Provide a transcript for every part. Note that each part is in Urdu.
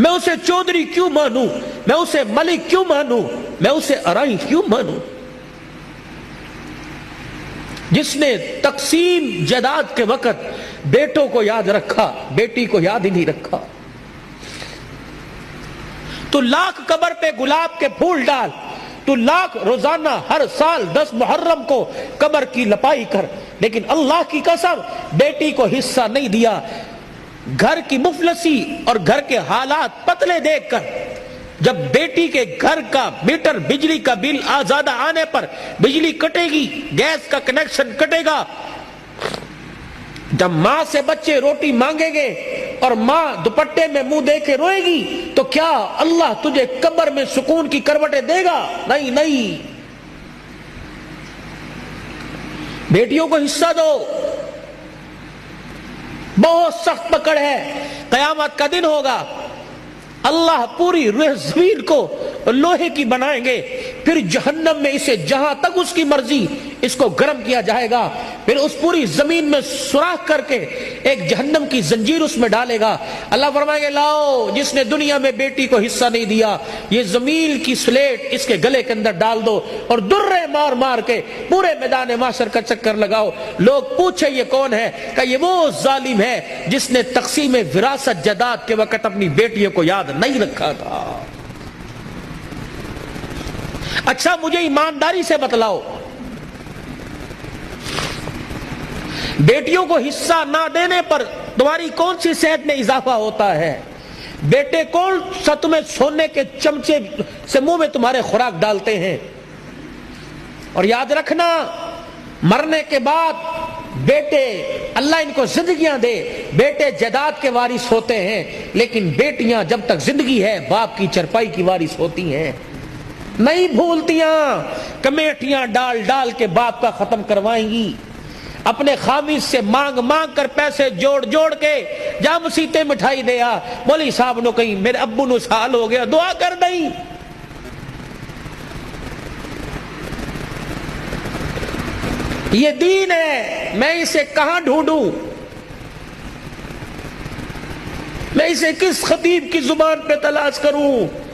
میں اسے چودھری کیوں مانوں؟ میں اسے ملک کیوں مانوں؟ میں اسے ارائی کیوں مانوں؟ جس نے تقسیم جائیداد کے وقت بیٹوں کو یاد رکھا، بیٹی کو یاد ہی نہیں رکھا۔ تو لاکھ قبر پہ گلاب کے پھول ڈال، تو لاکھ روزانہ ہر سال 10 محرم کو قبر کی لپائی کر، لیکن اللہ کی قسم بیٹی کو حصہ نہیں دیا۔ گھر کی مفلسی اور گھر کے حالات پتلے دیکھ کر جب بیٹی کے گھر کا میٹر بجلی کا بل زیادہ آنے پر بجلی کٹے گی، گیس کا کنیکشن کٹے گا، جب ماں سے بچے روٹی مانگیں گے اور ماں دوپٹے میں منہ دے کے روئے گی، تو کیا اللہ تجھے قبر میں سکون کی کروٹیں دے گا؟ نہیں نہیں۔ بیٹیوں کو حصہ دو۔ بہت سخت پکڑ ہے، قیامت کا دن ہوگا، اللہ پوری روح زمین کو لوہے کی بنائیں گے، پھر جہنم میں اسے جہاں تک اس کی مرضی اس کو گرم کیا جائے گا، پھر اس پوری زمین میں سوراخ کر کے ایک جہنم کی زنجیر اس میں ڈالے گا۔ اللہ فرمائیں گے لاؤ، جس نے دنیا میں بیٹی کو حصہ نہیں دیا، یہ زمین کی سلیٹ اس کے گلے کے اندر ڈال دو اور درے مار مار کے پورے میدان معاشر کا چکر لگاؤ۔ لوگ پوچھے یہ کون ہے؟ کہ یہ وہ ظالم ہے جس نے تقسیم وراثت جائیداد کے وقت اپنی بیٹیوں کو یاد نہیں رکھا تھا۔ اچھا مجھے ایمانداری سے بتلاؤ، بیٹیوں کو حصہ نہ دینے پر تمہاری کون سی صحت میں اضافہ ہوتا ہے؟ بیٹے کون سا تمہیں سونے کے چمچے سے منہ میں تمہارے خوراک ڈالتے ہیں؟ اور یاد رکھنا، مرنے کے بعد بیٹے، اللہ ان کو زندگیاں دے، بیٹے جائیداد کے وارث ہوتے ہیں، لیکن بیٹیاں جب تک زندگی ہے باپ کی چرپائی کی وارث ہوتی ہیں۔ نہیں بھولتیاں، کمیٹیاں ڈال ڈال کے باپ کا ختم کروائیں گی، اپنے خامس سے مانگ مانگ کر پیسے جوڑ جوڑ کے جا مسیطے مٹھائی دیا، مولوی صاحب نو کہیں میرے ابو نو سال ہو گیا دعا کر دیں۔ یہ دین ہے، میں اسے کہاں ڈھونڈوں؟ میں اسے کس خطیب کی زبان پہ تلاش کروں؟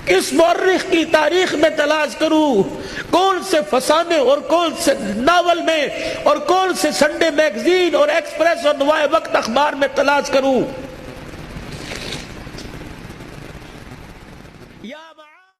کس مورخ کی تاریخ میں تلاش کروں؟ کون سے فسانے اور کون سے ناول میں اور کون سے سنڈے میگزین اور ایکسپریس اور نوائے وقت اخبار میں تلاش کروں؟